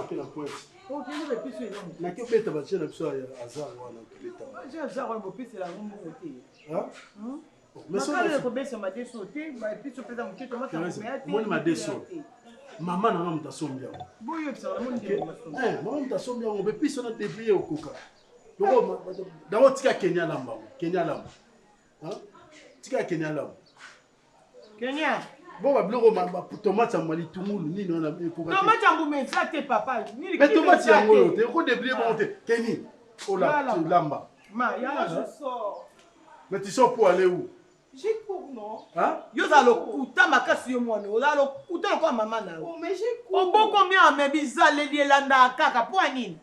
que la pointe. Ok, nous les pistes ils ont. Mais que bête va tirer le soir à hasard ou à l'autre. J'ai hasard on va pistes la roue côté. Hein? Mais ça le combien ça m'a désauté, bah puis sur peut-être mon comment moi m'a désauté. Maman n'a pas sombier. Boyo ça vraiment maman ta sombier on peut plus on a dévié au coca. Donc d'abord tika Kenya lamba. Kenya lamba. Hein? Tika Kenya lamba. Kenya. Bon, bah, bleu, ma tomate, ça m'a dit tout le monde, ni non, tomate, en boumé, ça, t'es papa. Mais tomate, c'est un gros, t'es quoi déblié, monter. Kenny, oh là, tu lamba. Ma, y'a je sors. Mais tu sors pour aller où? J'ai cours, non? Hein? Yo, ça le couta, ma casse, yo, moi, no. Là, le couta, quoi, maman, là. Oh, mais j'ai cours. Oh, bon, combien, mais bizarre, les landa, kaka, poignine.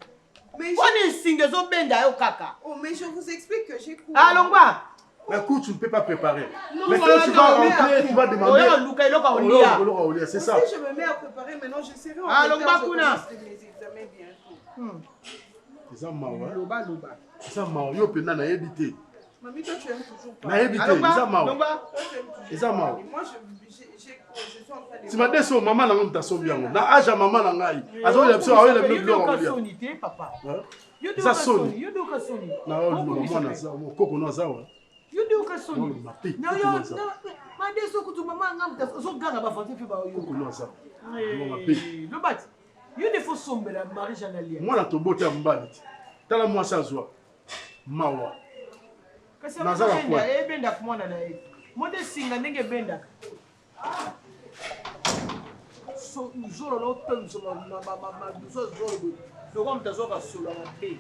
Mais j'ai. Singe, zo, benda, yo, kaka. Oh, mais je vous explique que j'ai cours. Allons, quoi? Mais écoute, tu ne peux pas préparer. Non, mais quand tu vas rentrer, tu vas demander. C'est ça. Si je me mets à préparer maintenant, je serai en retard. Je commence mes examens bientôt. C'est ça, Mao. Loba. C'est ça, Mao. Yo, pena na habité. Mamie, toi, tu aimes toujours pas. Na habité. C'est ça, Mao. C'est ça, Mao. Moi, je suis en train de. Tu m'as dit ça, maman n'a pas de bien. Na âge à maman n'a pas. Alors, il y a ça, il y a le bleu. Papa. Ça sonne. Yo, do ka soni. Na, maman na ça. Koko na ça. You do kasoni. No yo no mande so kutu mama ngamta so ganga ba fanti fi ba yo. Koko ça. No bat. You dey for sombe la mari janalia. Moi na to bota mbali. Tala moi ça zoa. Mawa. Kasi benda e benda kumona na e. Mode singa ndenge benda. So zoro lo tem so ma so zoro. Do kom ta zo ka solo na pe.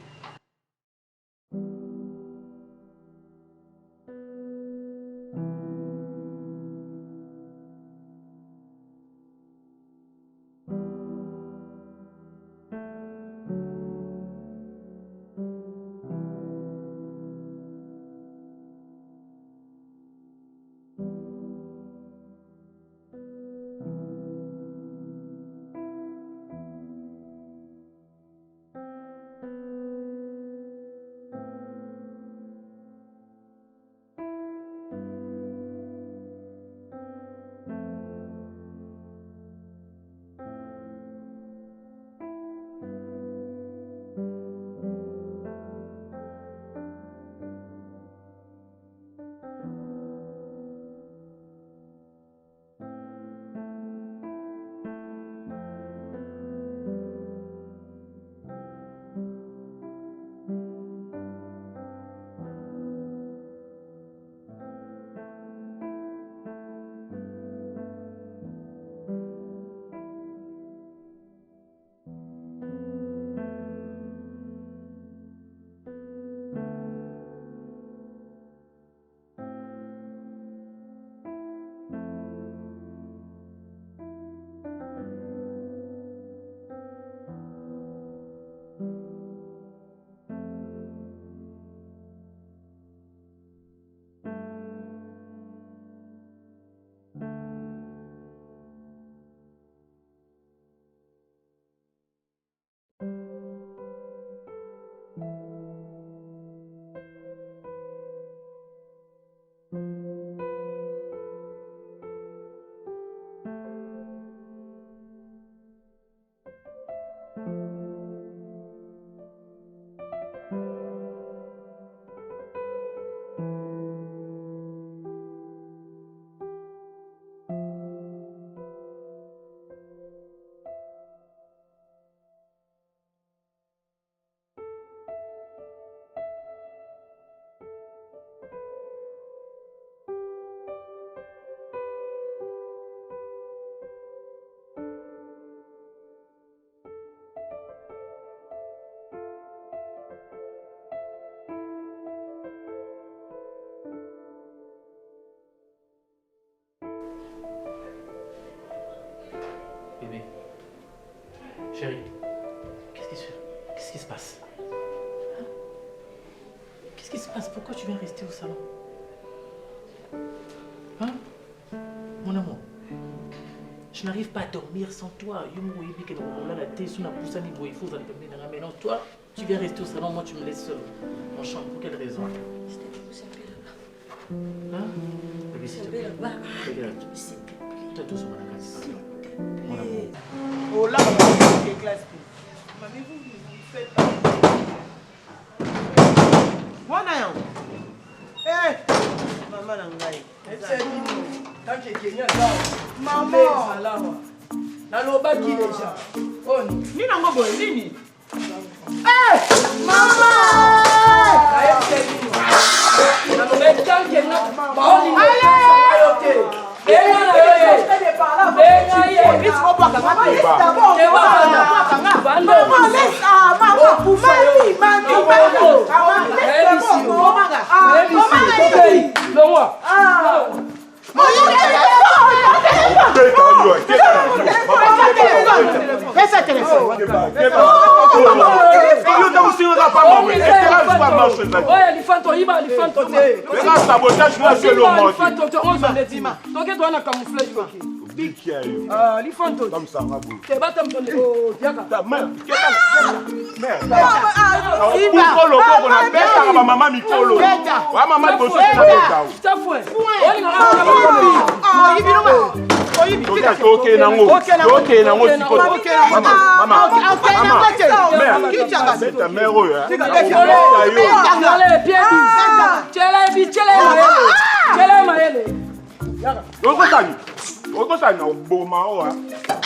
Bébé, chérie, qu'est-ce qui se passe? Hein? Qu'est-ce qui se passe? Pourquoi tu viens rester au salon? Hein? Mon amour, je n'arrive pas à dormir sans toi. Maintenant, toi, tu viens rester au salon, moi tu me laisses seul en chambre. Pour quelle raison? Je t'ai poussé un peu là-bas. Hein? Bébé, s'il te plaît. Regarde. S'il te plaît. Toi, tout sur ma Oh là, on va faire classe. Mamie, vous ne faites pas. Wana yo. Eh, maman nangai. Tant que Kenya là. Maman. Nalobaki déjà. Oni. Ni nango boy nini? Eh, maman. Nalobaki tant que na. Baoni.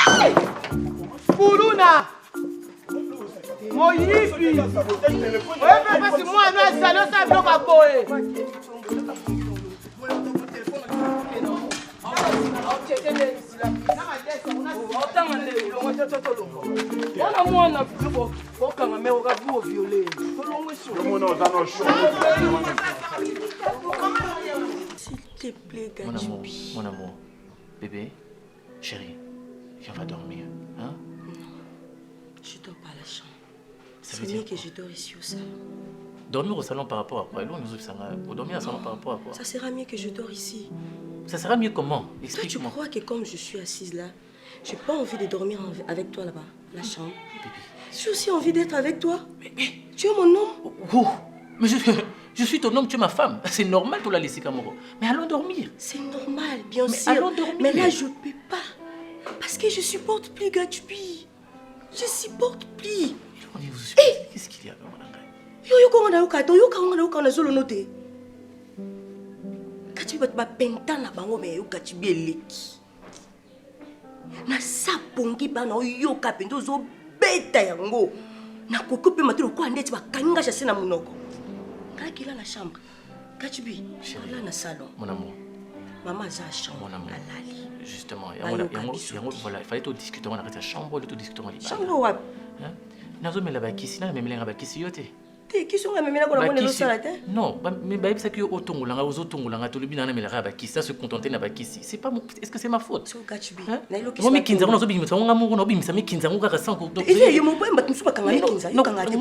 Allez. Puluna. Moyibi. Wewe basi mwana asalo sablo kaboe. S'il te plaît, Gatsby. Mon amour, bébé, chérie, viens, on va dormir. Hein? Non, je dors pas à la chambre. Ça C'est veut dire mieux que quoi? je dors ici au salon. Dormir au salon par rapport à quoi? Dormir au salon par rapport à quoi? Ça sera mieux que je dors ici. Ça sera mieux comment? Toi, tu Explique-moi. crois que comme je suis assise là, j'ai pas envie de dormir avec toi là-bas, la chambre. J'ai aussi envie d'être avec toi. Mais, Tu es mon homme. oh, mais je suis ton homme, tu es ma femme. C'est normal de la laisser Kamoro. Mais allons dormir. C'est normal, bien Mais sûr. allons dormir. Mais là, je peux pas. Parce que je supporte plus Gatsby. Je supporte plus. Qu'est-ce qu'il y a, mon amour? Yo kongana ukato, yo kongana ukana zolo note. Gatsby ba penta na bango me yo Gatsby eleki. Na sapongi bana yo kapendo zo beta yango. Na kokope matelo kwa ndeti ba kanga chasé na munoko. Kaki là la chambre. Gatsby, là na salon. Mon amour. Maman za chambre. Mon amour. Alali. Justement, Voilà, il fallait tout discuter, on arrête la chambre, tout discuter. Chambre wa. Nazo me la bakisi, na me melenga bakisi yote. Te qui sont même là qu'on a monné ça là tête. Non, mais bah ça que otongolanga ozotongolanga to lebi na me la bakisi, ça se contenter na bakisi. C'est pas est-ce que c'est ma faute? So Gatsby. Na ilo kisa. Mo mikinza ngono zo bimisa ngo ngamungu no bimisa mikinza ngo ka sanko. Ile yo mo pemba tmusuba kanga mikinza, yo kanga te.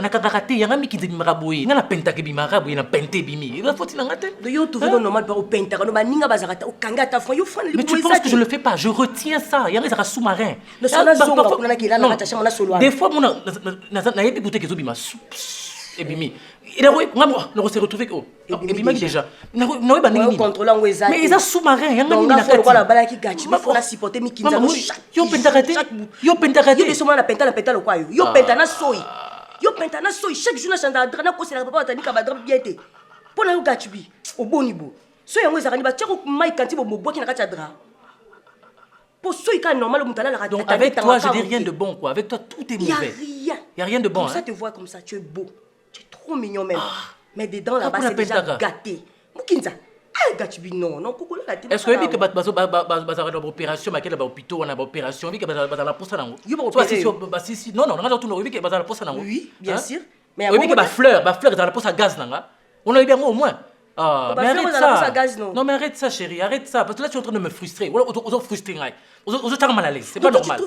Na kakakate yanga mikinza bimaraboyi, na penta ke bimaraboyi na pente bimi. La faute na ngate. De yo trouver normal par au penta no baninga bazakata o kanga ta fond yo fond. Mais tu penses que je le fais pas? Je retiens ça. Yanga ça sous-marin. No sona zonga ko na kila na tacha mona solo. Des fois mon na yebi goûter que zo bima. Et bimi. Il a on s'est retrouvé oh. Et bima déjà. Na oui ba nini. Mais ils a sous-marin, yanga ni na kati. Kwa bala ki Gatsby faut la supporter mikinza no. Yo pentakate. Yo pentakate. Yo soma na penta lo kwa yo. Yo penta na soyi. Yo penta na soyi chaque jour na chanda drana ko sela papa tandika ba drap bien te. Pona yo Gatsby. O boni bo. So yango ezakani ba tchako mai kanti bo boboki na kati ya drap. Pour ceux qui sont normal, donc avec toi, je dis rien de bon quoi. Avec toi, tout est mauvais. Il y a rien de bon. Comme ça, te vois comme ça, tu es beau. Tu es trop mignon même. Mais dedans là-bas, c'est déjà gâté. Mukinza. Ah, Gatsby, non, non, coucou là. Est-ce que tu as une opération, mais quelle hôpital, on a une opération, oui, que la poste là. Si, non, on a tout oui, que la poste là. Oui, bien sûr. Mais oui, que la fleur dans la poste à gaz là. On a eu bien au moins. Ah, mais arrête ça. Non, mais arrête ça, chérie, arrête ça. Parce que là, tu es en train de me frustrer. On est frustré. On est mal à l'aise. C'est pas normal.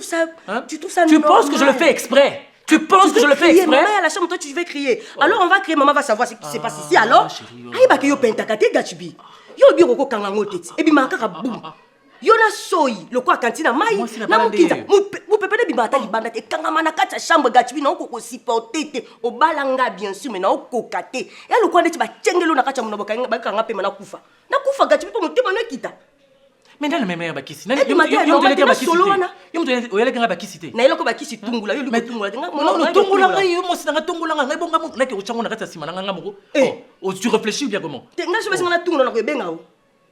Tu trouves ça Tu penses que je le fais exprès? Tu penses que je le fais exprès? Maman à la chambre, toi tu veux crier. Alors on va crier, maman va savoir ce qui se passe ici. Alors, aïe bah que yo pentakate Gatsby. Yo bi roko kangango tete. Et bi makaka boum. Yo na soyi, le quoi kantina mai. Na mukinza. Mu pepele bi bata libanda te kangama na kati chambre Gatsby na ko supporter te. O balanga bien sûr mais na ko kate. Ya le quoi ndeti ba tengelo na kati ya munobo kanga ba kanga pe mana kufa. Na kufa Gatsby po mutema no kita. Mais dans la même heure, bakisi. Et du matin, on va dire solo wana. Yo mto oyele kanga bakisi. Na eloko bakisi tungula, yo tungula. Non, tungula ngai yo mosi nga tungula ngai bonga mo na ke uchango na kata sima nga moko. Oh, tu réfléchis bien comment? Te nga sobe nga tungula na ko benga o.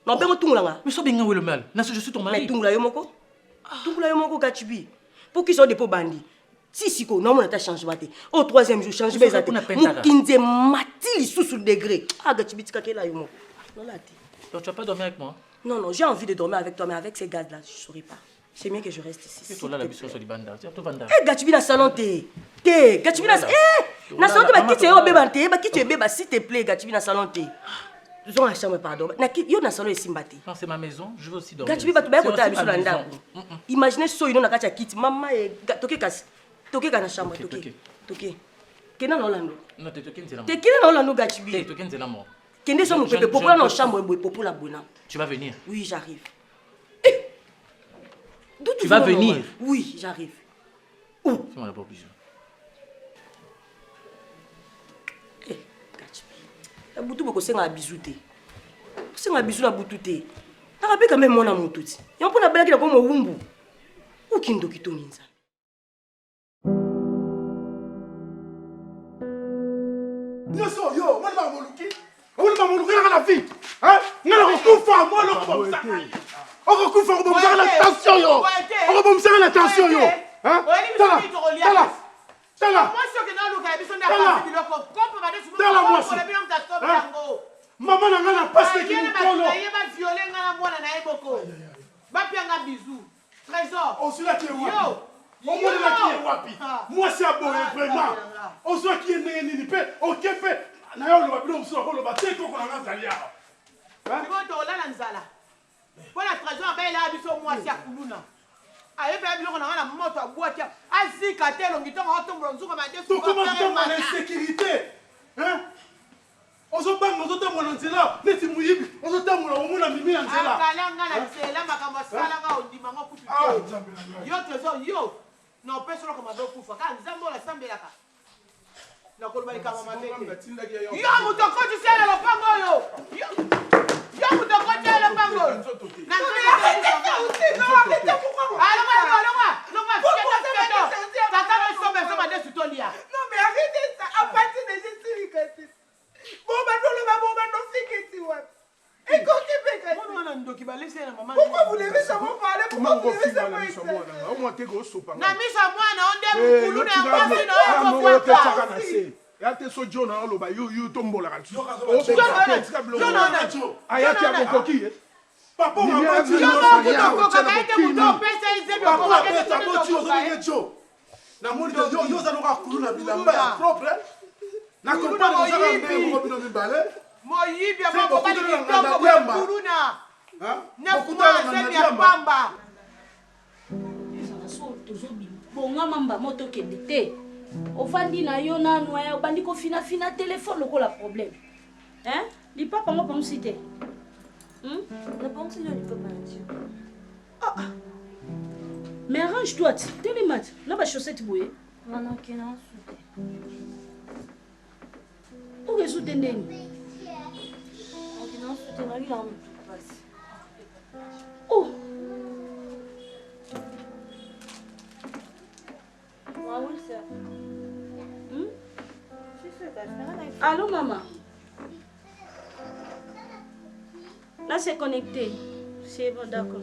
Na benga tungula nga. Mais so benga le mal. Na je suis ton mari. Mais tungula yo moko? Tungula yo moko Gachibi. Pour qu'ils soient des pots bandits. Si siko non mon ta change baté. Au troisième jour change beza te. Mukinze matili sous degré. Ah Gachibi tika là yo moko. Non là té. Donc tu vas pas dormir avec moi? Non, j'ai envie de dormir avec toi, mais avec ces gars-là, je ne saurais pas. C'est mieux que je reste ici. Tu as la mission sur les bandes. Eh, Gachibi na salon té. Gachibi na na salon té, qui tu es au bébé, qui tu es bébé, s'il te plaît, Gachibi na salon té. Nous avons la chambre, pardon. Yo na salon et simbati. Non, c'est ma maison, je veux aussi dormir. Gachibi va te faire côté à biso landa. Imaginez so ino na kacha kit, maman et toke kasi. Toke kana chambre, toke. Kena na Orlando. Non, te toke nzela. Te kena na Orlando Gachibi. Te toke nzela mo. Kende so mon bébé pour la chambre et pour la bonne. Tu vas venir? Oui, j'arrive. Tu vas venir? Oui, j'arrive. Où? Fais-moi d'abord bisous. Eh, Gachibi. La boutou boko senga bisou te. Senga bisou na boutou te. Na rappelle quand même mon amour tout. Et on peut na blague comme wumbu. Ou kindo kitoni nza. Yoso yo, moi ma moluki. On va moluki la vie. Hein? Ngala ko kufa moi lo ko ça. On va kufa on va la tension yo. On va la tension yo. Hein? Tala. Moi ce que dans le cas biso na ka biloko. Comme ba desu. Tala moi. Maman na ngala passe ki mukolo. Yeba violer ngala mwana na eboko. Ba pianga bisou. Trésor. On se la qui est wapi? On se la qui est wapi? Moi c'est abonné vraiment. On se la qui est nini pe. OK pe. Na yo lo babilo mso ko lo baté ko na ngazali ya. Hein? Ngo to la nzala. Voilà trésor ba ila biso moi si akuluna. Aye ba biloko na ngala moto aboatia. Azika te longito ngotombo nzuko ma desu. Tu commences à la sécurité. Hein? On se bat, on se tape en nzela, neti muyibi, on se tape on mona mimi en nzela. Akalanga na nzela makambo salanga ondimanga kutu. Yo trésor yo. Non personne comme ado kufa. Ka nzambo la sambelaka. Na kolba ni kama mabeke. Yo mutoko tu sala lo pango yo. Yo mutoko tu sala lo pango. Na Non mais arrêtez ça, à partir de je suis cassé. Bon bah non le maman va non fiquer tu vois. Et quand tu fais que pourquoi vous l'avez jamais parlé? Pourquoi vous l'avez jamais parlé? Au moins t'es gros sopa. na misa mwana onde mukulu na kwasi na yo kwa ya te so John alo ba you tombola kan. Aya ti abokoki. Papa mama ti yo ko ko kaite muto pesa ize papa pesa moti ozo ni jo. Na moni yo za no ka kuluna bilamba ya propre. Na ko pa no za ka mbe ko bino mibale. moyibi ya moko kali kitoko kuluna na kuma semi ya pamba bonga mamba moto kende te ofandi na yo nanu ya obandi ko fina téléphone lokola problème hein li papa ngo pam cité la pense là il peut pas dire mais arrange-toi t'es les mat là ba chaussette bouée maintenant qu'il en souté pour résoudre ndeni non souté na lui là on passe oh oui, ça. Allô, maman? Là, c'est connecté. C'est bon, d'accord.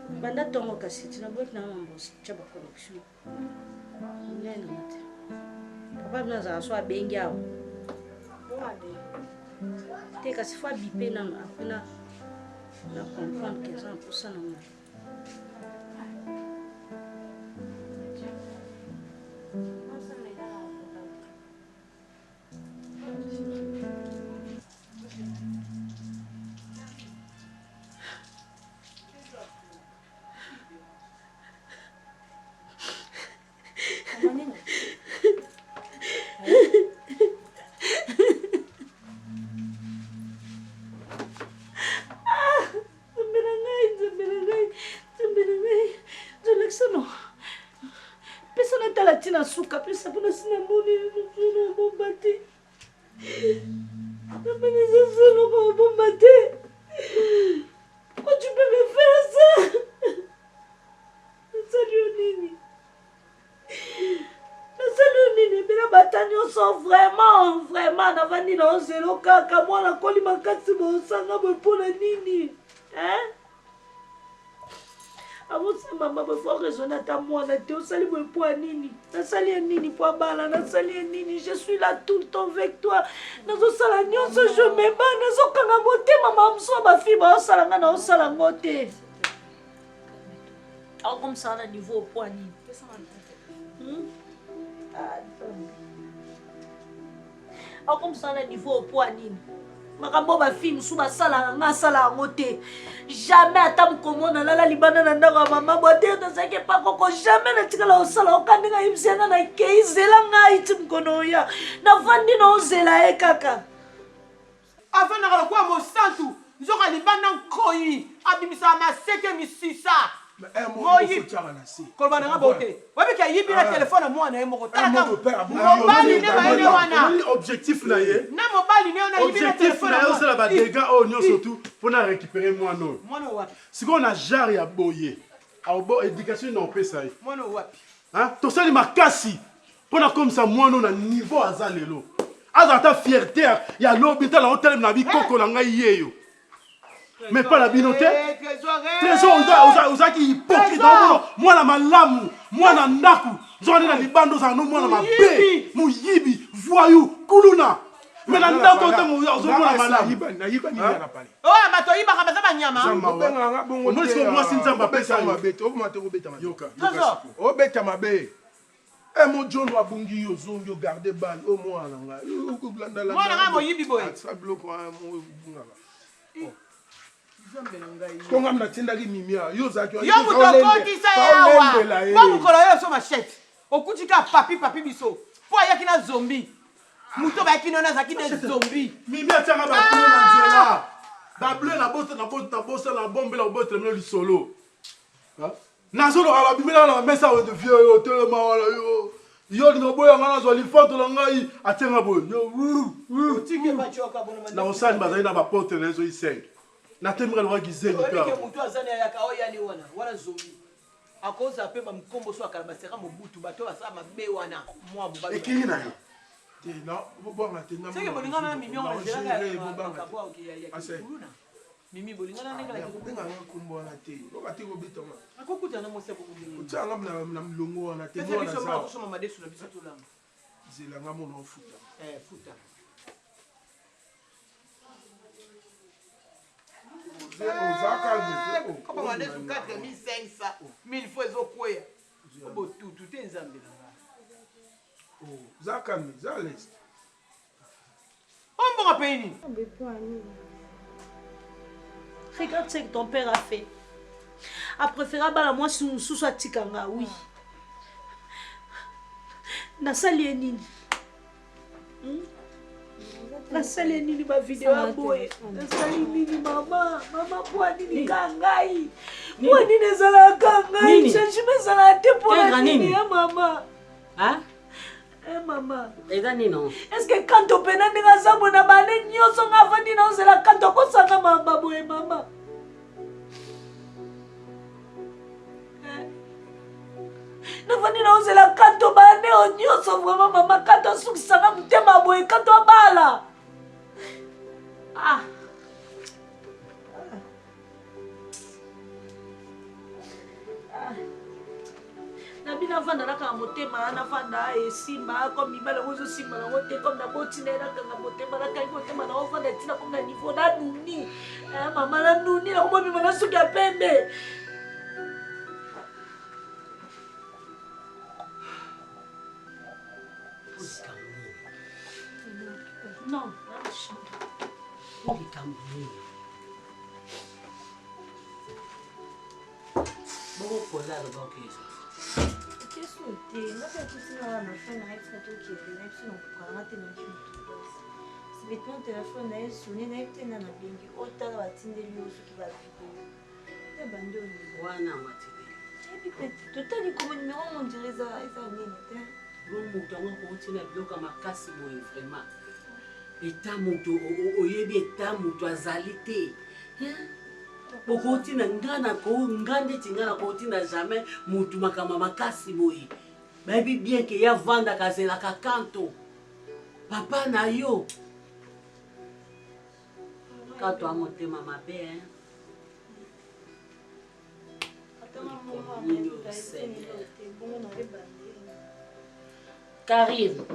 Banda tongo kasi, tu n'as pas de boss, tu as pas de connexion. Papa m'a dit, soit benga. Tu es kasi fois bipé, après là. Je comprends que ça pour ça non. Suka pesa puna sina moni no bombati. lelo kaka mwana koli makasi bosanga boye mpona nini abosema mama boye fo raisonne ata mwana te osali boye mpo ya nini nasali ye nini mpo abala nasali ye nini je suis là tout le temps avec toi nazosala nyonso je meba nazokanga motema mamosu ya bafille baosala nga naosala yango te comme ça na niveau mpo ya nini comme ça na niveau mpo ya nini makambo bafille mosusu basalaka nga asala yango te jamais ata mokomona lala libanda na ndako ya mama bote tozalaki epa koko jamais natikala osala okandi ngai msianga nakei zela ngai ti mokono oya navandi na ozela ye kaka afandaka lokuwa mosantu nzoka libanda nkoyi abimisaka maseke misisa koloba nanga bote wabiki ayibi na telefone ya mwana ye moko mobali ne bayene wana objectif na ye na mobali ne ona yibi na telefone na ye osala badega oyo nyonso tu mpona récupérer mwana oyo mwana wapi sikoyo na genre ya boye éducation na opesa ye mwana wapi tosali makasi mpona komisa mwana oyo na niveau aza lelo aza ata fierté ya lobi tala otelemi na bikoko na ngai yeyo mais pas la binote trésor ozaki hypocrite mwana malamu mwana ndaku nzokani na libanda ozala no mwana mabe moyibi voyou kuluna mais na ndako otango ozomona malamu bato oyibaka baza banyama omonisiko mwasi nzambe apesa obeta mabe mojondo abungi yo ozongi ogarde bane o mwana ngai moyibi boye konga mnatindaki mimia yo ozalaki yo moto okotisa ye awa mpo mokolo oyo so machete okutika papi biso mpo ayaki na zombi moto bayaki nona azalaki na zombi mimi atianga bableu na nzela bableu nabosala na bombela obotelemelo lisolo nazoloka babimela na bamesa oyo devie oyo telema wana yo linoboyanga nazwa lifoto na ngai atianga boye na osani bazali na baporte na ezo isenge natemika loka gizeli pe mutu azani ayaka oyali wana zombi akoza pe bamkombo so akala baseka mobutu bato basala mabe wana mwa bobali ekili na yo seke bolingana na mimi on zelaka ya mimi bolingana na ngala kubinga nkombo wana te okati kobeta ma akokuta na mose bokumbinga utanga na mlongo wana te mwana za kusoma madesu na biso tulanga zela ngamo no futa futa koma madesu 4500 1000 fois ezokweya obotutu te nzambe na nga zakami za leste ombonga peni regarde ce que ton père a fait a préféré bala moi sous soit tikanga oui nasali ye nini nasali ye nini bavideo ya boye nasali nini mama mpo nini ka ngai mpo nini ezalaka ngai changement ezalaka te mpona nini ya mama mama eza nino est-ce que kanto pena ndenge azambo na bane nyonso nga avandi na ozela kanto akosanga mamba boye mama navandi na ozela kanto bane o nyonso vraimen mama kanto asukisanga motema boye kanto abala nabi navanda nakanga motema navanda esimba comme mibala ozosimba nango te comme naboti na ye nakanga motema nakangi motema na ovanda ntina comme na niveau nanuni mama nanuni nakomobima na suki ya pembe non bokokoza lobakeso question te ngaka ekusinga na fin na yebisa tokende na yebiso nakokanga te na sibetema telefone na ye soni na yebi te na na bengi otala batindeli yo soki bavideo te bandi oyo wana matindeli yebi pe totali komo numero mondire eza nini te moto yango akotina biloko ya makasi boye vraiment eta moto oyebi eta moto azali te bokotina nga ndeti nga nakotina jamais motu makambo makasi boye bayebi bien ke ya vandaka azelaka kanto papa na yo Quand toi, mon thème ma belle, Karim.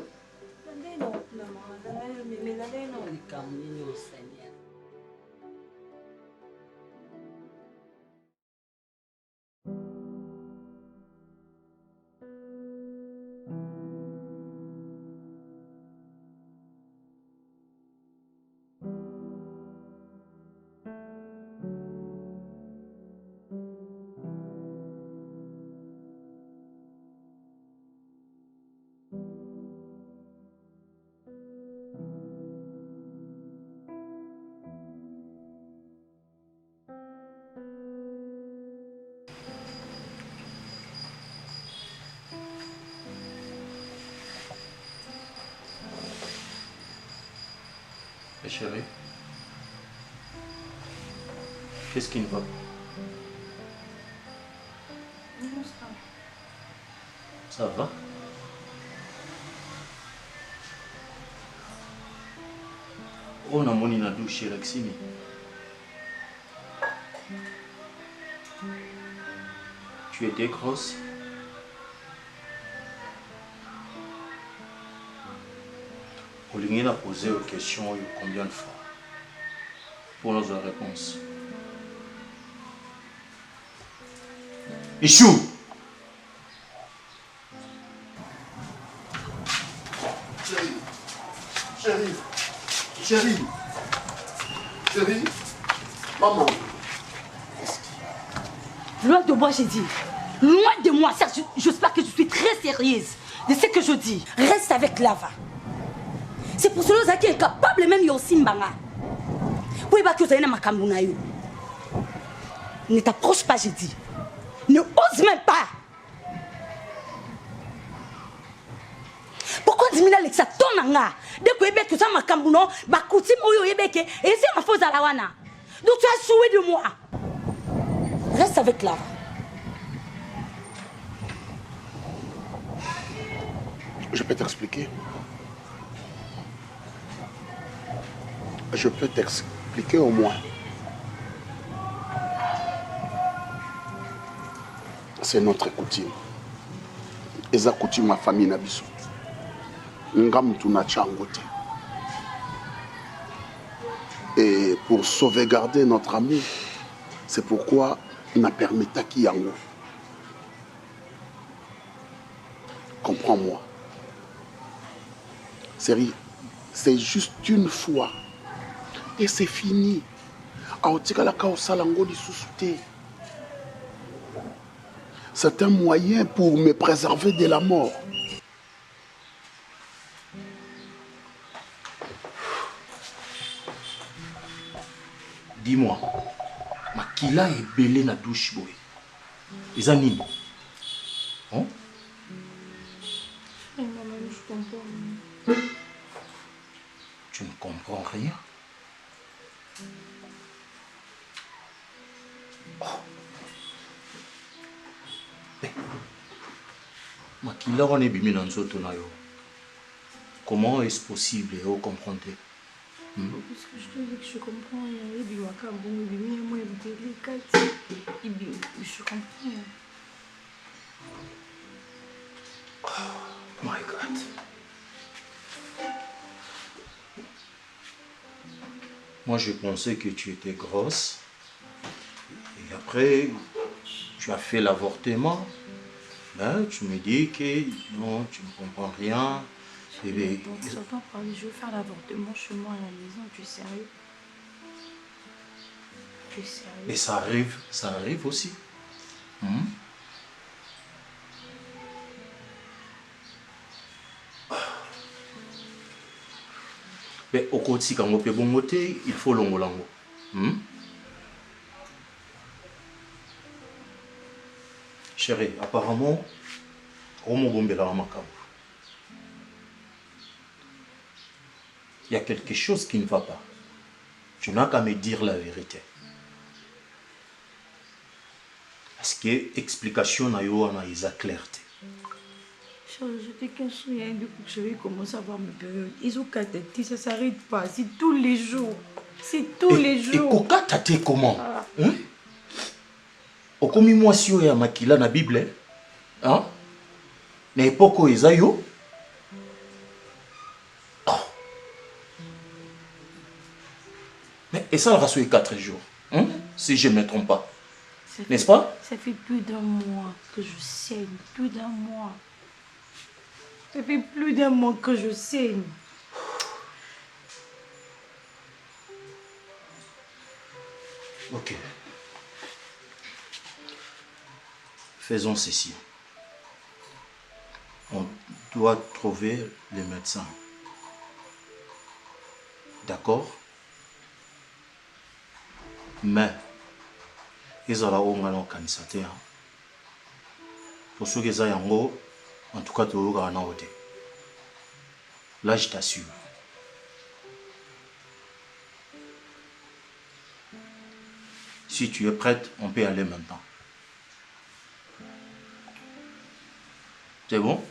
Mais chérie, qu'est-ce qui ne va pas? Ça va? On a moni na douche Laximi. Tu étais grosse? Olingi a posé une question combien de fois pour nos réponses. Ichou! Chérie, maman. Loin de moi, j'ai dit. Loin de moi, Serge. J'espère que je suis très sérieuse de ce que je dis. Reste avec Lava. C'est pour cela qui est capable même de Simbanga. Oui, bah que vous avez un yo. Ne t'approche pas, j'ai dit. Ne ose même pas. Pourquoi dis-moi Alexa tonanga? Dès que tu as ma cambuno, bah coutume oyo yebeke et c'est ma fausse à la wana. Donc tu as joué de moi. Reste avec Lava. Je peux t'expliquer. Je peux t'expliquer au moins. C'est notre coutume. Et ça coutume ma famille Nabiso. Ngam tuna changote. Et pour sauvegarder notre amour, c'est pourquoi on a permis Taki Yango. Comprends-moi. Série, c'est juste une fois. Et c'est fini. C'est un moyen pour me préserver de la mort. Dis-moi, Makila est belé na douche boy. Les animes. Hein? Maman, je comprends. Tu ne comprends rien? Oh. Makila on est bimi dans ce tonayo. Comment est-ce possible de comprendre? Parce que je te dis que je comprends rien. Je comprends rien. Oh my God. Moi, je pensais que tu étais grosse. Et après, tu as fait l'avortement. Ben, tu me dis que non, tu ne comprends rien. Je veux faire l'avortement chez moi à la maison. Tu es sérieux? Tu es sérieux? Et ça arrive aussi. Mais au côté, quand on peut bon côté, il faut l'ongolango. Chérie, apparemment, il y a quelque chose qui ne va pas. Tu n'as qu'à me dire la vérité. Parce que l'explication n'a pas clarté. J'étais qu'un souvenir depuis que j'avais commencé à avoir mes périodes. Ils ont catété, ça ne s'arrête pas, c'est tous les jours. C'est tous les jours. Et Koka tate comment? Hein? Okomi mwasi oyo ya makila na Bible. Hein? Na epoko eza yo. Oh. Mais et ça le rassure 4 jours. Hein? Si je ne me trompe pas. N'est-ce pas? Ça fait plus d'un mois que je saigne. Plus d'un mois. Ça fait plus d'un mois que je saigne. Ok. Faisons ceci. On doit trouver les médecins. D'accord? Mais, ils ont la honte à l'organisateur. Pour ceux qui ont en tout cas, tu as un ordre. Là, je t'assure. Si tu es prête, on peut aller maintenant. C'est bon?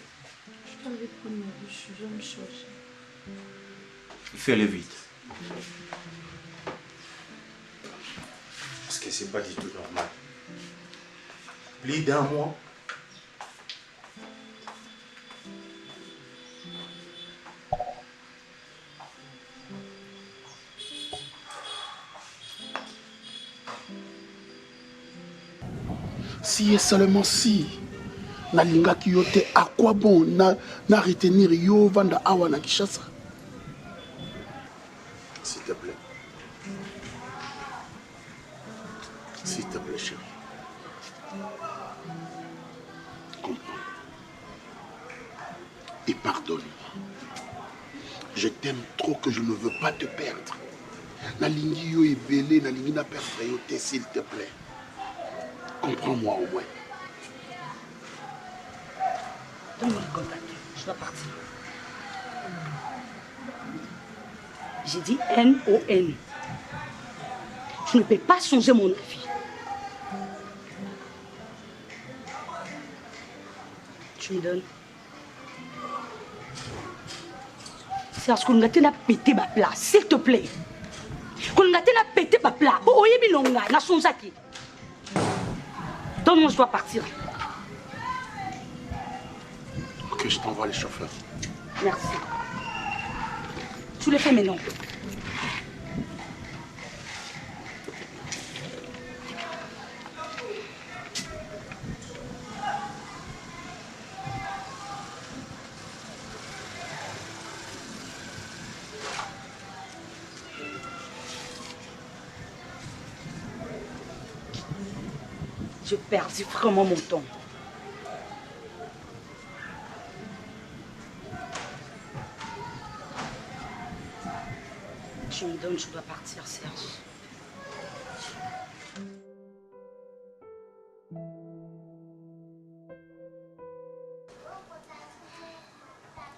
Je t'avais pris ma bouche, je vais me changer. Fais-le vite. Parce que c'est pas du tout normal. Plus d'un mois. Si et seulement si nalinga kiyote, à quoi bon na retenir yo vanda awa na Kinshasa? S'il te plaît. S'il te plaît, chérie. Comprends. Et pardonne-moi. Je t'aime trop que je ne veux pas te perdre. Nalingi yo ebele, nalingi na perdre yo te, s'il te plaît. Comprends-moi au moins. Donne-moi le contact. Je dois partir. J'ai dit N-O-N. Je ne peux pas changer mon avis. Tu me donnes. Serge, qu'on a pété ma place, s'il te plaît. Qu'on a pété ma place. Oh, il y a mis changé. Donne-moi, je dois partir. Ok, je t'envoie les chauffeurs. Merci. Tu le fais maintenant. Je perds vraiment mon temps. Tu me donnes, je dois partir, Serge.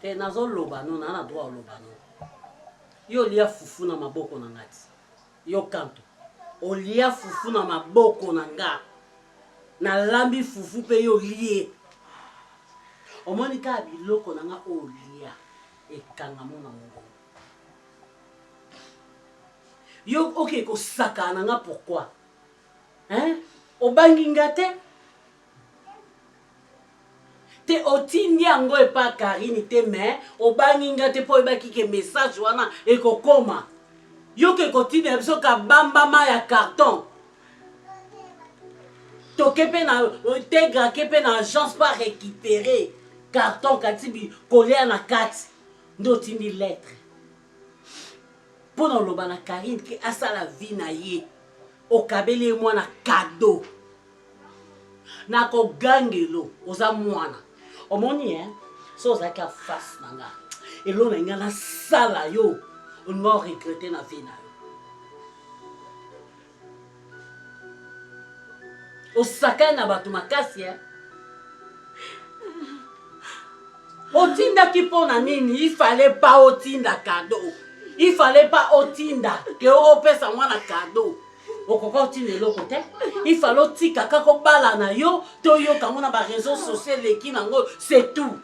te nazoloba no na na droit oloba no yo lia fufu na maboko na ngati yo kanto olia fufu na maboko na nga na lambi fufu pe yo lie omoni ka biloko na nga olia ekanga mo na ngo yo ok ko saka na nga pourquoi hein obangi ngate te otindi yango epa Karine te mais obangi ngate po ebaki ke message wana ekokoma yo ke kotindi biso ka bambama ya carton toke pe na tegra ke pe na agence pas récupérer carton katibi coller na kati ndo tindi lettre pour na loba na Karine ke asala vie na ye okabeli mwana cadeau na ko gangelo oza mwana omoni hein so za ka face nanga elo na ngana sala yo on va regretter na vie na yo osaka na batu makasi hein otinda ki pona nini il fallait pas otinda cadeau il fallait pas otinda que opesa mwana cadeau okoko otinda eloko te il fallait otika kako bala na yo to yo kango na ba réseaux sociaux leki nango c'est tout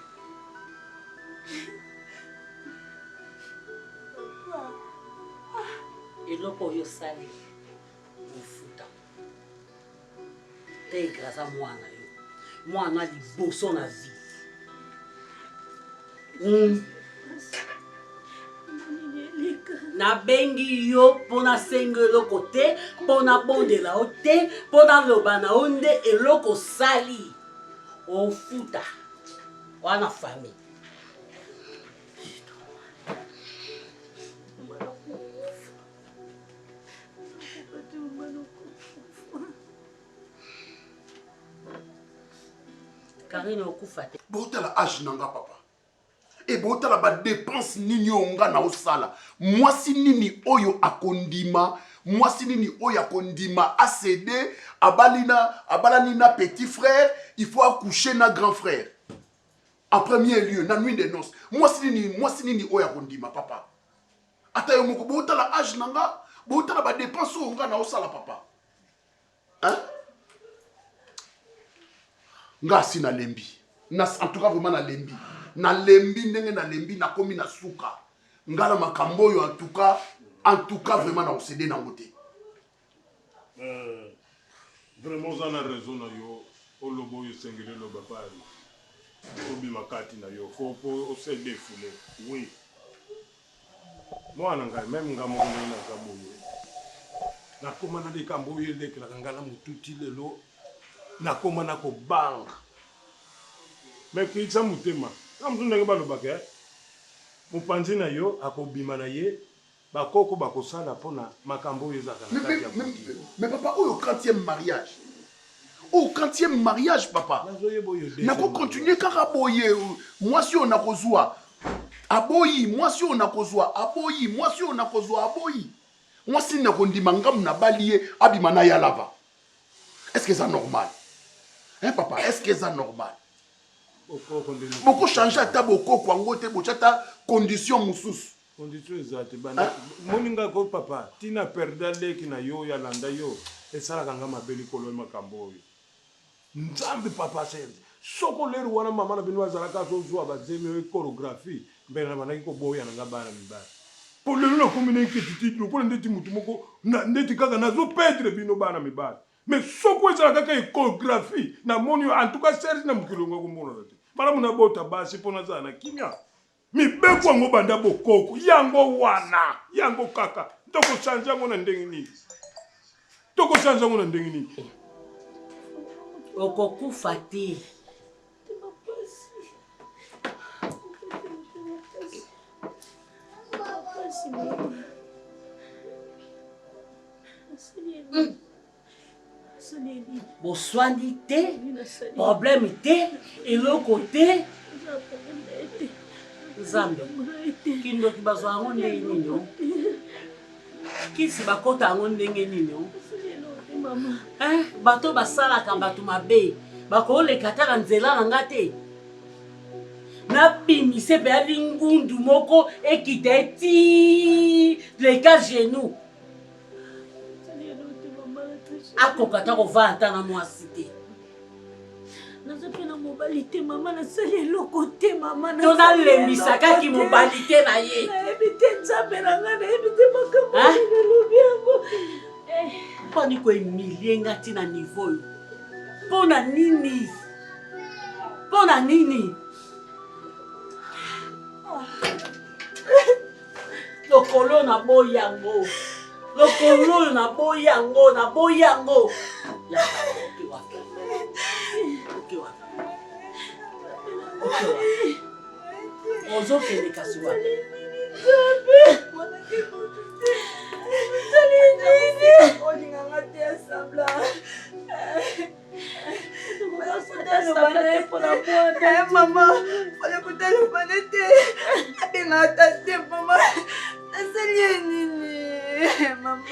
eloko oyo osali ofuta te grâce à mwana yo mwana liboso na vie nabengi yo mpo nasenga eloko te mpo nabondela yo te mpo naloba na yo nde eloko osali ofuta wana famille. Karine okufa te. Botala âge nanga papa. Et botala ba dépense nini onga na osala. Mwasi nini oyo akondima, mwasi nini oyo akondima ACD, abalani na petit frère, il faut accoucher na grand frère. En premier lieu, na nuit des noces. Mwasi nini oyo akondima papa. Ata yo moko botala âge nanga, botala ba dépense onga na osala papa. Hein? Nga si na lembi. En tout cas vraiment na lembi. Na lembi ndenge na lembi na komi na suka. Nga na makambo yo en tout cas vraiment na osede na ngote. Vraiment ça na raison na yo olobo yo sengele lo papa. Obi makati na yo faut osede foule. Oui. Moi nanga même nga mo na kaboyo. Na koma na de kambo yo de kala ngala mututi lelo. Na koma na ko bang. Mais ki tsa mutema. Na mtu ndenge balobaka mupanzi na yo akobima na ye bakoko bakosala pona makambo yo zaka na kati ya mais papa au 40e mariage. Au 40e mariage papa. Na ko continuer kaka boye. Moi si on a kozwa aboyi, moi si on a kozwa aboyi, moi si on a kozwa aboyi. Moi si na kondima ngam na balié abima na ya lava. Est-ce que c'est normal? Hein papa, est-ce que c'est normal? Beaucoup changé à ta boko kwangote bochata condition musus. Condition exacte bana. Moninga ko papa, tina perda leki na yo ya landa yo. Esala kanga mabeli kolo makambo yo. Nzambe papa serge. Soko leru wana mama na binwa zalaka so zo abazeme choreographie. Mbena bana ko boya na ngabana mibara. Pour le no combiner que titi no pour ndeti mutu moko na ndeti kaka na zo petre bino bana mibara. Mais soko ezala kaka choreographie na monio en tout cas serge na mukilongo ko mona na te. Mala muna bota basi pona zana kimya. Mi beko ngo banda bokoko yango wana yango kaka toko chanja ngona ndenge nini. Toko chanja ngona ndenge nini. Okokufa te. Boswani te, problème te, eloko te. Nzambe, kindo kibazwa ngo ndenge nini? Kisi bakota ngo ndenge nini? Bato basala kambatu mabe, bakoleka taka nzela na ngate. Na bimise pe alingundu moko ekite ti le cas genou. Akokata ko vanta na mwasi te. Nazapena mobilité maman na sali lokote maman na. Tona lemisaka ki mobilité na ye. Ebite nzapena ngana ebite makambo na lobiango. Pani ko emilie ngati na niveau yo. Pona nini? Pona nini? Lokolo na boyango. Lokolo na boyango, na boyango. Ya kiwa. Kiwa. Ozo kene kasiwa. Maman, fallait que tu le connaisses. Maman, c'est nini, maman.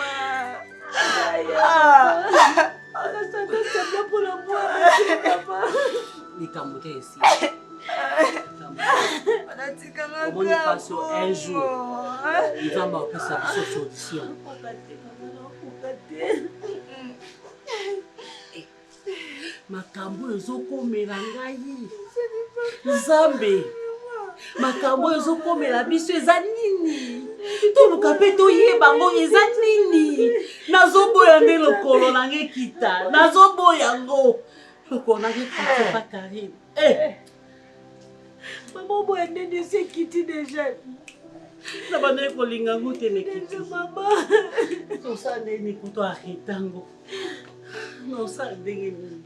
Comment il passe un jour, il va marquer sa solution. Makambo ezokomela ngai. Nzambe. Makambo ezokomela biso eza nini? toluka mpe toyeba ngo eza nini nazoboya nde lokolo nange ekita nazoboya ngo lokolo nange ekita pa Karine mama oboya ndenge esi ekiti deja na bandeki kolinga ngo te nekiti mama tosala ndenge kuto aretango nosala ndenge nini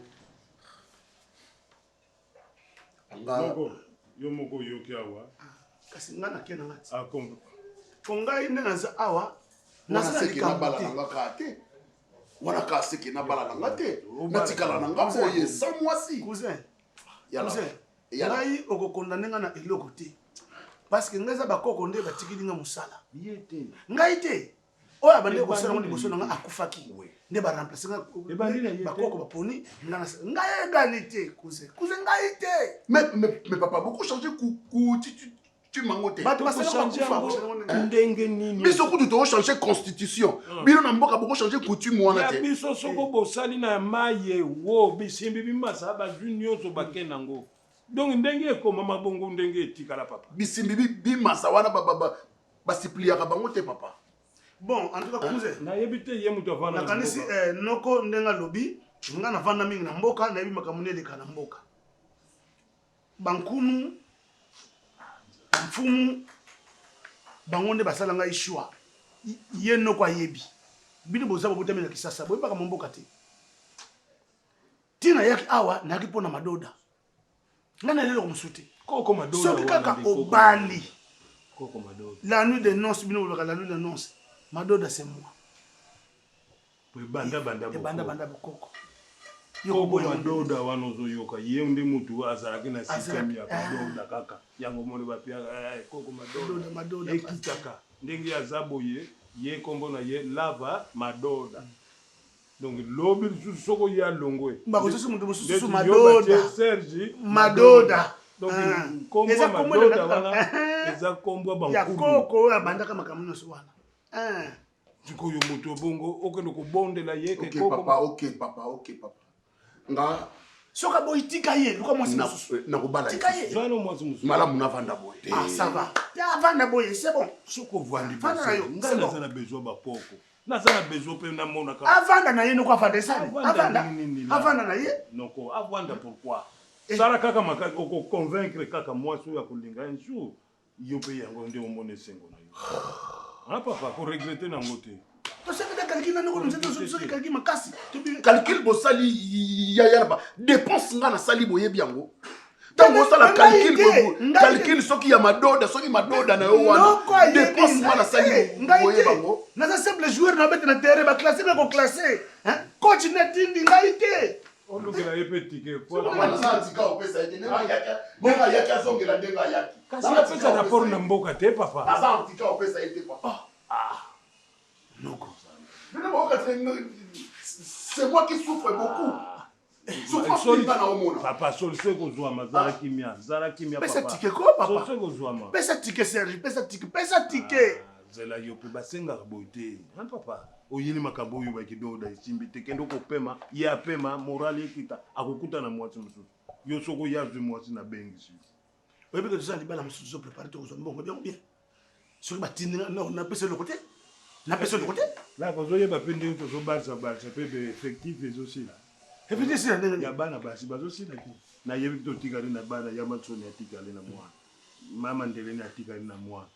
yo moko oyoki awa kasi nga nake na ngati po ngai nde naza awa wana ka seke na bala na nga te natikala na nga boye sa mwasi ngai okokondane nga na eloko te parceke ngai eza bakoko nde batikili nga mosala ngai te oyo abandeki kosala ngo liboso na nga akufaki nde baremplace nga bakoko baponi ngai egani te kuze ngai te mais papa beaucoup changé tu mango te bato ndenge nini biso kutu to changer constitution bino na mboka beaucoup changer coutume wana te biso soko bosali na maye wo bisimbi bimasa ba junior zo bakena ngo donc ndenge ekoma mabongo ndenge etikala papa bisimbi bimasa wana basipliaka bango te papa bon en tout cas kuze nayebi te ye mutu avanda nakanisi noko ndenga lobi nga navanda mingi na mboka nayebi makambo neleka na mboka bankunu mfumu bango nde basala ngai shwa ye noko ayebi bino boza bobotami na kisasa boyebaka mboka te tina yaki awa nayaki mpo na madoda nga na eleloko mosu te soki kaka obali la nuit de noces bino bolobaka la nuit de noces madoda c'est moi ebanda bokoko koko madoda wana ozoyoka ye nde mutu azalaki na systeme ya madoda kaka yango moni bapiaka koko madoda ekitaka ndenge aza boye ye kombo na ye lava madoda donc lobi lisusu soko ye alongwe bakosusu mutu mosusu madoda donc kombo madoda wana eza kombo bankulu ya koko oyo abandaka makambo nyonso wana sikoyo mutu obongo okende kobondela ye papa nga soka boy tika ye luka mwasi mosusu nakobala vano mwasi mosusu malamu navanda boye te ça va avanda boye c'est bon soko vandi nga naza na besoin bapoko naza na besoin mpe namonaka avanda na ye noko avanda esali avanda na ye noko avanda pourquoi sala kaka makasi okoconvaincre kaka mwasi oyo akolinga un jour yo mpe yango nde omona esengo na yo papa koregrete nango te calcul bosali yayaba dépense nga nasali boyebi yango ntango osala calcul soki ya madoda soki madoda na yo wana dépense nga nasali boyeba ngo naza simple joueur na bete na terrain baklasse na koklasse coach netindi ngai te olukela ye mpe tike ndenge ayaki azongela ndenge ayaki kasi apesa rapport na mboka te papa aza antika opesa ye te papa noko c'est moi qui souffre beaucoup. Papa, solse kozwama zala kimia pesa papa. tike ko papa. Solse kozwama. Pesa tike Serge, pesa tike. Zela yo pe basenga bote. Papa, oyini makambo oyo bakidoda isimbi te kendo kopema, ye apema morale ekita akokuta na mwasi mususu. Yo soko yazwe mwasi na bengi si. Oyebi que ça libala mususu préparer to kozwa bien. Soki batindi na pesa le côté. Na pesa le côté. Là kozoye ba pende to zo balsa pe be effectif ezosi la. Effectif si na ya bana basi bazosi la ki. Na yebi to tikali na bana ya matsoni atikali na mwa. Mama ndeleni atikali na mwa.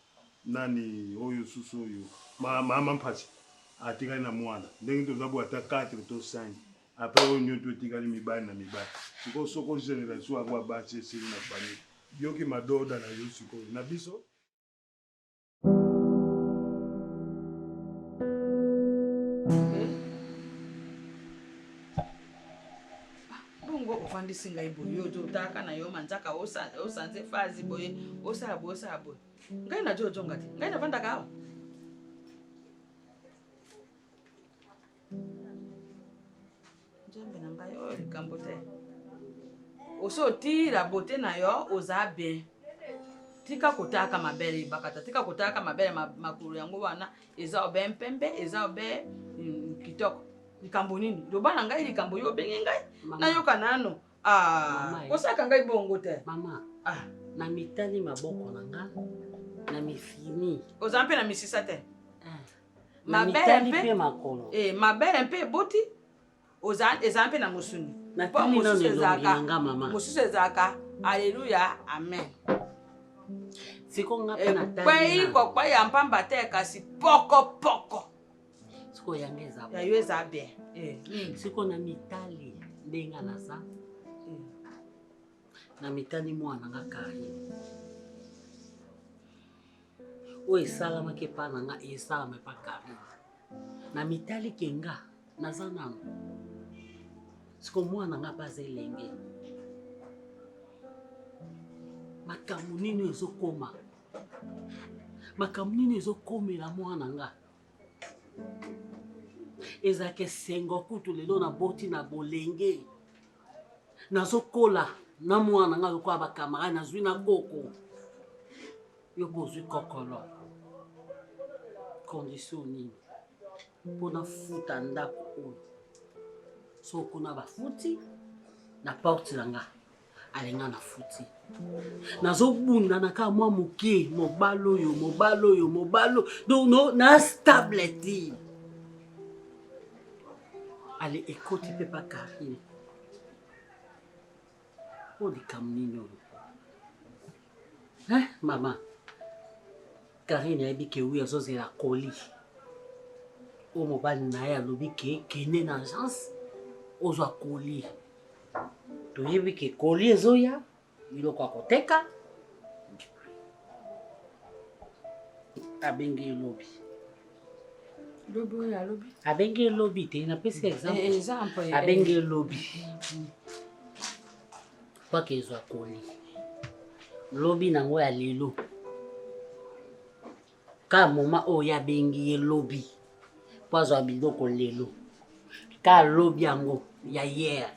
Nani oyo susu oyo. Mama mpasi atikali na mwana. Ndenge to zabo ata 4 to 5. Après oyo nyoto tikali mibani na mibani. Siko soko generation akwa basi sili na famille. Yoki madoda na yo siko na biso. ofandisi ngai boye oyo totaka na yo manzaka osanze fazi boye osala boye ngai na jo ojonga te ngai navandaka awa nzambe na ngai oyo likambo te oso otira bote na yo oza bien tika kotaka mabele bakata tika kotaka mabele makulu yango wana eza obe mpembe eza obe kitoko likambo nini loba na ngai likambo yo benge ngai nayoka nano kosaka ngai bongo te mama na mitali maboko na nga Na mi fini. Oza mpe na misisa te. Ma belle mpe makolo. Ma belle mpe boti. Eza mpe na musuni. Na tali na nelongi mama. Mususu ezaka. Alléluia. Amen. Siko nga pe na tali. Kwei ko kwa ya mpamba te kasi poko. Siko yangeza. Ya yo eza bien. Siko na mitali ndenga na sa. Na mitali mwana nga kari. O esalama ke pa na nga esalama pa kari. Na mitali kenga naza nano. Siko mwana nga baza elenge. Makambo nini ezokoma. Makambo nini ezokomela mwana nga. Ezake sengo kutu lelo na boti na bolenge. Nazokola na mwana nga lokwa bakamara nazwi na koko. Yo bozwi kokolo. Condition nini. Pona futa ndako oyo. So kuna bafuti na porte langa. Alenga na futi. Nazobunda na ka mwa muke mobalo yo. Donc no na stability. Ale ekoti pe pa Karine. O di kamnino. Mama. Karine ebi ke wi azoze la koli. O mobali na ya lobi ke kene na agence. Ozwa koli. Toyebi ke koli ezoya. Biloko akoteka. Abengi lobi. Lobi. Abengi lobi te na pesi exemple. Abengi lobi. Kwa ke ezwa koli. Lobi nango ya lelo. Ka moma oyo abengi ye lobi. Po azwa biloko lelo. Ka lobi yango ya hier.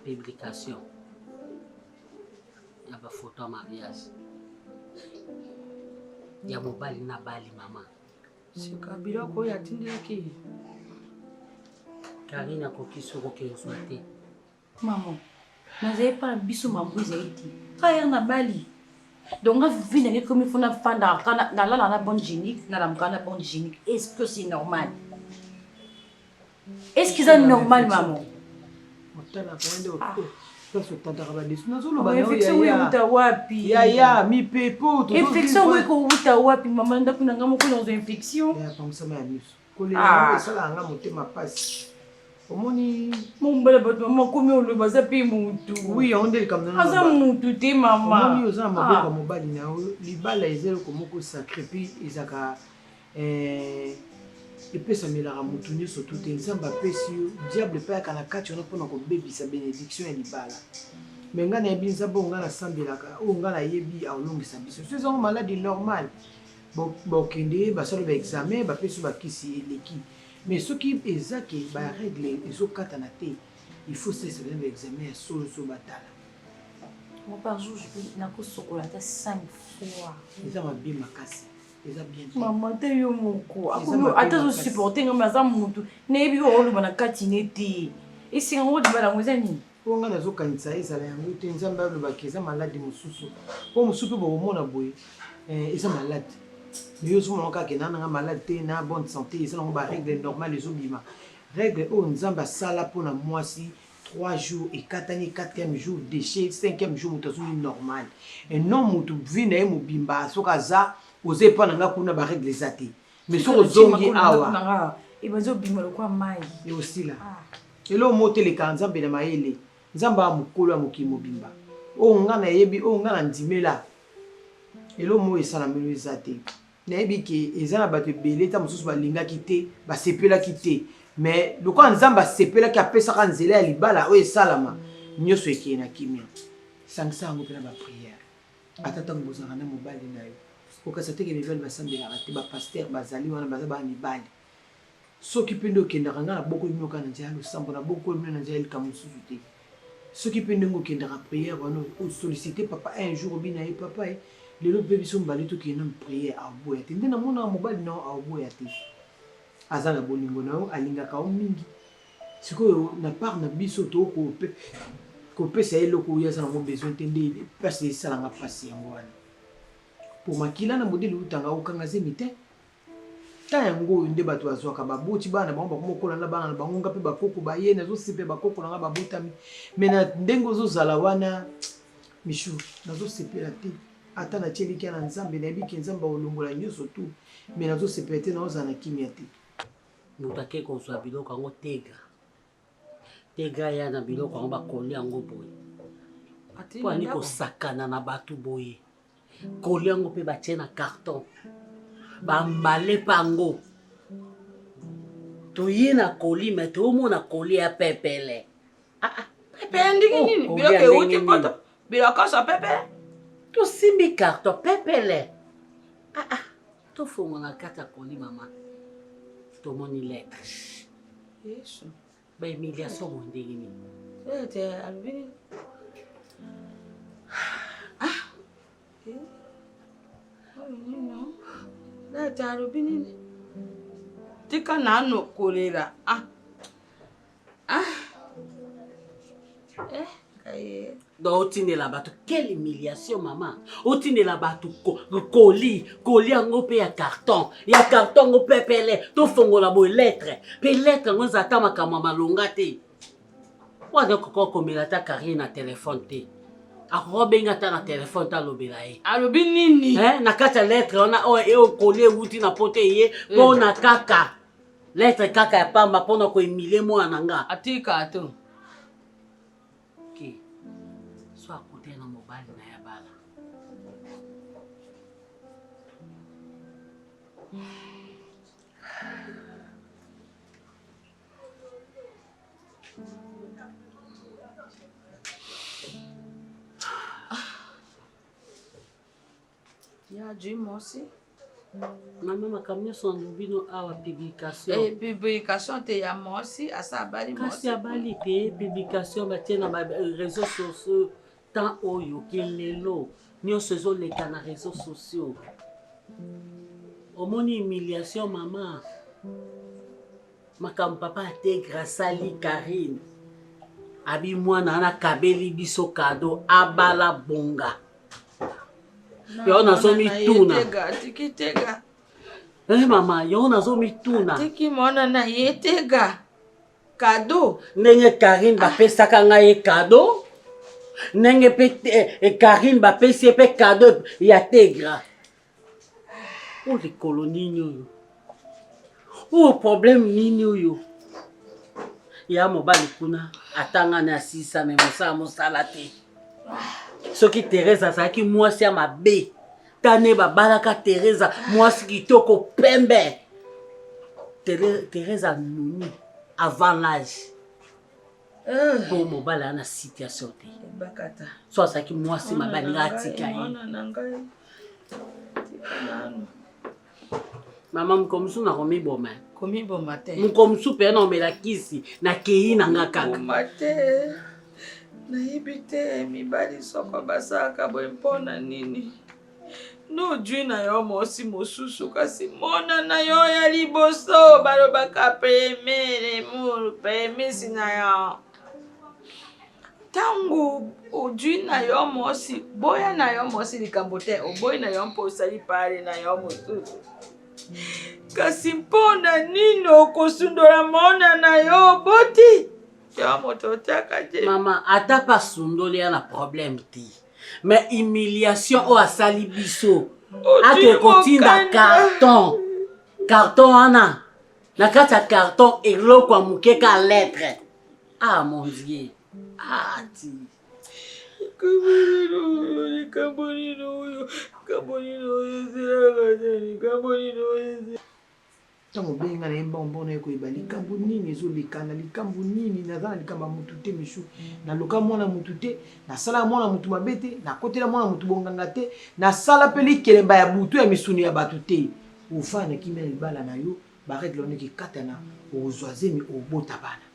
Publication. Ya ba photo mariage. Ya mobali na bali mama. Sika biloko ya tindiki. Karine akoki soko ke te. Maman, nazali pas biso mambouze iti. Kaya na bali. Donc on vit dans comme il faut na fanda na la bonne hygiénique, na la bonne hygiénique. Est-ce que c'est normal? Est-ce que c'est normal maman? Motala kaende Ah. Parce que tantaka ba desu nazolo ba Infection wewe uta wapi? Ya mi pepo to. Infection wewe ko uta wapi maman ndaku na ngamo ko na infection? Ya pamsama ya miso. Kolela esala nga motema pasi. Omoni Mumbele bato maman komi oloba za pe mutu. Oui, on dit comme ça. Aza mutu te maman. Omoni oza maboko mobali na libala ezelo ko moko sacré puis ezaka epesamelaka motu nyonso tu te nzambe apesi yo diable mpe ayaka na kati wana mpona kobebisa bénédiction ya libala me ngai nayebi nzambe oyo ngai nasambelaka oyo ngai nayebi aolongisa biso so ezango maladi normale bokende basala baexamen bapesi bakisi eleki mais soki eza ke baregle ezokatana te il faut sesa beza baexamen ya solo so batala Par jour, je peux nakosokola 5 fois. eza mabe makasi. Maman, te yo moko. Ata zo supporter ngama za mutu. Nebi o oloba na kati neti. Esi ngo di bala ngoza ni. Po nga nazo kanisa ezala yango te nzamba oloba ke eza maladi mosusu. Po mosusu bo mona boye. Eza maladi. Mais yo somo ka ke na nga maladi te na bonne santé, eza ngo ba règle normale ezobima. Règle o nzamba sala pona mwasi 3 jours et 4e jour déchet 5e jour mutazuni normal. Et non mutu vina e mobimba soka za oze pa nanga kuna ba règle zate. Mais so zongi awa. Et bazo bima lo kwa mai. Et aussi là. Et lo mote le kanzambe na maele. Nzamba mukolo amuki mobimba. O nga na yebi o nga na ndimela. Et lo mo esala melo zate. Na yebi ke ezana bato beleta mususu balinga kite, ba sepela kite. Mais le quoi nzamba sepela ki apesa ka nzela ya libala o esalama. Nyoso eke na kimia. Sangsa ngo pena ba prière. Atata ngozanga na mobali na yo. Okasa teke mibali basambela ate ba pasteur bazali wana baza ba mibali. Soki pende okendaka nga na boko mioka na nzela losambo na boko mioka na nzela likamususu te. Soki pende ngokendaka prière wana o solliciter papa un jour obina ye papa e lelo pe biso mbali to kena prière a boya te ndena mona mobali na a boya te. Azanga bolingo na yo alingaka o mingi. Sikoyo na part na biso to ko pesa eloko ya za na besoin tende parce que ça nga passer yango wana. pour makila na modèle utanga okanga zemite ta yango nde bato bazwaka baboti bana bango bakomokola na bana na bango nga mpe bakoko baye nazosepe bakoko nanga babotami me na ndenge ozozala wana Michou nazosepela te ata natie likia na nzambe nayebi ke nzambe aolongola nyonso tu me nazosepela te naozala na kimia te moto ake kozwa biloko yango tegra ya na biloko yango bakoli yango boye po ani kosakana na bato boye koli yango mpe batie na carton bambale pango toye na koli me toomona koli ya pepele pepele ndenge nini biloko euti poto biloko so pepele tosimbi carton pepele tofonga na kati ya koli mama tomoni lettre yesu bahumiliation mo ndenge nini ete alobini ete alobini tika nano kolela donc otindela bato quelle humiliation mama otindela bato koli yango mpe ya carton yango pepele tofongola boye lettre mpe lettre yango eza ata makambo malonga te wana koko komela ata Karine na telefone te akobenga ata na telefone te alobela ye alobi nini na kati ya lettre wana oyo koli euti na poto ye mpona kaka lettre kaka ya pamba mpona koemilie mwana nga atika to so akote na mobali na ya bala ya jui mosi mama makambo nyonso bino awa publication publication te ya mosi asa abali mosi kasi abali te publication batie na baréseaux sociaux tant oyo kelelo nyonso ezoleka na réseaux sociaux omoni humiliation mama makambo papa ategra asali Karine abi mwana wana kabeli biso kado abala bonga yo nazomituna mama yo nazomituna tiki mwana na ye tega kado ndenge Karine bapesaka ngai ye kado ndenge mpe Karine bapesi ye mpe kado ya tegra o likolo nini oyo o problème nini oyo ya mobali kuna atanga na asisa me mosala te soki Thérèse azalaki mwasi ya mabe tane babalaka Thérèse mwasi kitoko pembe Thérèse anoni avant l'âge po mobali ana situation te so azalaki mwasi mabe alinga atika ye mama mokomosu nakomiboma komiboma te mokomosu mpe naomela kisi nakei nanga kaka nayebi te mibali soko basalaka boye mpona nini nojwi na yo mosi mosusu kasi mona na yo ya liboso balobaka premisi na yo ntango ojwi na yo mosi boya na yo mosi likambo te oboyi na yo mpo osali pale na yo mosusu kasi mpona nini okosundola mona na yo boti mama ata pasundoli ya na problème te mais humiliation oyo asali biso ake kotinda carton wana na kati ya carton eloko ya moke ka lettre mon dieu ti ntango obenga na ye mbongo na ye koyeba likambo nini ezolekana likambo nini naza na likambo ya mutu te mishu naloka mwana mutu te nasala mwana mutu mabe te nakotela mwana mutu bonganga te nasala mpe likelemba ya butu ya misuni ya bato te ofaa na kimia na libala na yo baregle wana ekekatana ozwa zemi obota bana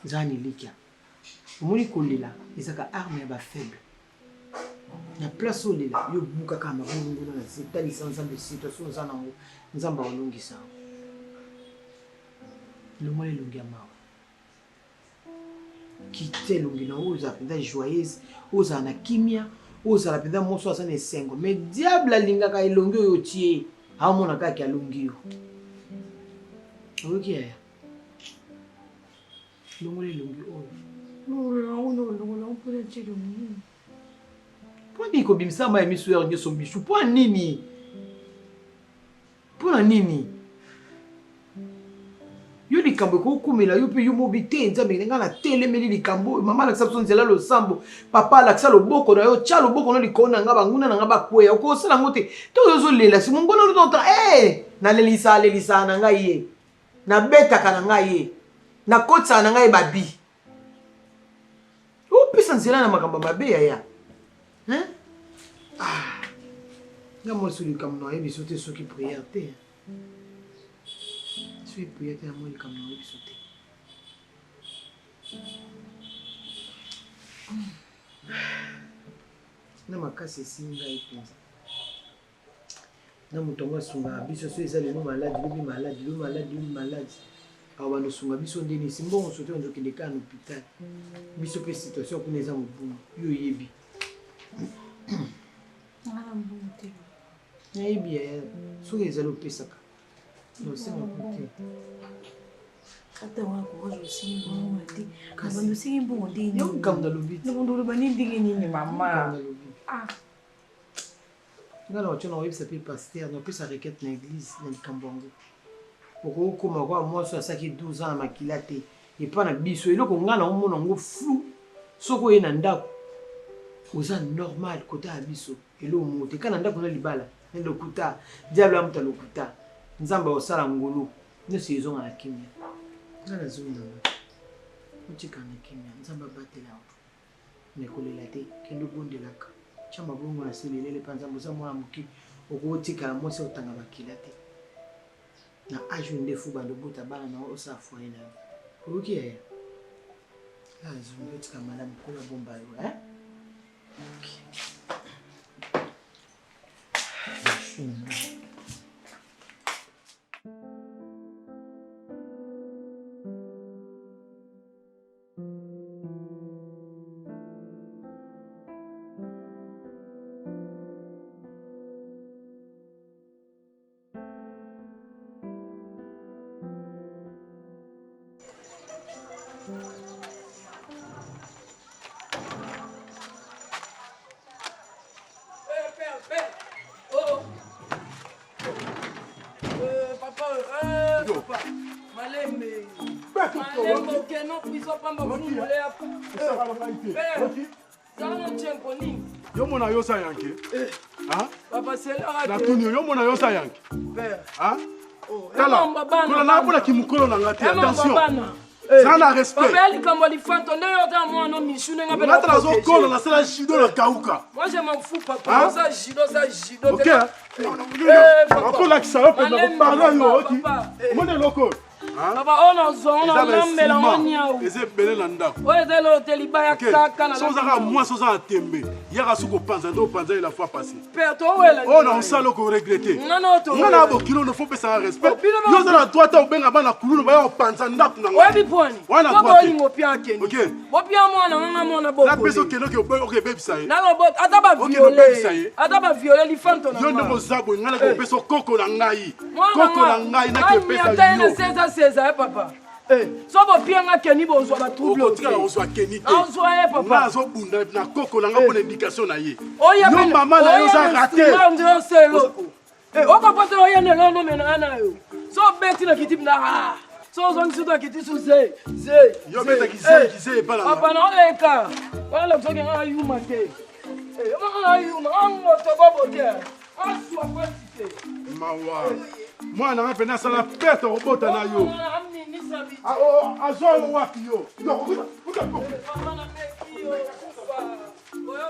nzala nelikya omoni kolela ezaka arme ya bafaible na place olela yo bukaka mabongona na se talisa nzambe situation oza nango nzambe aolongisa lomona elongi ya mawa kite elongi na oyo ozala mpenza joyeuse ozala na kimia ozala mpenza moso aza na esengo mais diable alingaka elongi oyo otie aomona kaki alongi yo oyoki yaya longola elongi oyo mpo nini kobimisa ma ya miso yaro nyonso mishu mpo nini mpona nini yo likambo ekokumela yo mpe yo mobi te nzambe nga na telemeli likambo mama alakisa biso nzela losambo papa alakisa loboko na yo tya loboko no likolo na nga banguna na nga bakweya okosala yango te to ozolela si mongona otonta nalelisa na ngai ye nabetaka na ngai ye nakotisaka na ngai babi opesa nzela na makambo mabe yaya nga moso likambo na oyebi biso te soki priere te soki priere te na moi likambo na oyebi biso te na makasi esili ngai mpenza na moto yango asungaka biso so eza lelo maladi lobi maladi awa bandosunga biso ndeni esi mbongo sote ondokende kaka na hôpital biso mpe situation kuna eza mobumu yo oyebi nayebi yaya soki ezali opesaka nosenga kote ata wana kokoza osingi mbongo te nabando osingi mbongo ndenge yo likambo nalobi te nabando oloba nini ndenge nini mama nga na watyo na oyebisa mpe paster naopesa requête na église na likambo yango okokoma kwa mwasi asaki 12 ans na makila te epa na biso eloko nga na omona yango flou soki oye na ndako oza normal kota ya biso elomo te ka na ndako na libala na lokuta diable amuta lokuta nzambe osala ngolo nyonso ezonga na kimia nga nazonga otika na kimia nzambe abatela yango mekolela te kende obondelaka tya mabongo na se lelele mpa nzambe oza mwana moki okotikala mwasi otanga bakila te na age ndefu bandobota bana na osala foye na yo oyoki yaya azonga otika malamu kola bomba yo Yo mona yo sa yanke. Papa c'est là. La tunyo yo mona yo sa yanke. Tala. Kola na bola kimukolo na ngati. Attention. Ça na respect. Papa likambo lifanto nde yo ta mwana mishu nenga bela. Nata zo kola na sala jido na kauka. Moi je m'en fous papa. Ça jido. OK. Encore la kisalo pe na parler yo oti. Mona loko. Papa on a lambela onya o. Eze bele na ndako. O eze lo telibaya kaka na. Sozaka moi soza tembe. Yaka suko panza ndo panza la fois passée. Père to wela. On a salo ko regretter. Non to. On a bokilo ne faut pas ça respect. Yo za na droite o benga bana kululu ba yo panza ndako na. Oyebi poni. Wana droite. Ko ngopia keni. OK. Bopia mwana mwana bo. La peso keno ke OK baby ça. Na lo bot ataba violer. Ataba violer li fanto na. Yo ndo zabo ngala ko peso koko na ngai. Koko na ngai na ke pesa yo. César papa. So bopianga keni bozwa ba trouble. Okotika ozwa keni te. Ozwa papa. Na zo bunda na koko na ngapona indication na ye. Yo mama na yo za raté. Ndio selo. Oko poto oya ne lo no mena na yo. So beti na kitip na. So zon sudo kiti su ze. Yo beta kize bala. Papa na oleka. Wala zoke nga yuma te. Ma yuma ngo to bobo te. Aswa kwatite. Mawa. Moi na pena sala perte robota na yo. Azo wapi yo. Yo, kuka. Mama na meki yo. Oyo,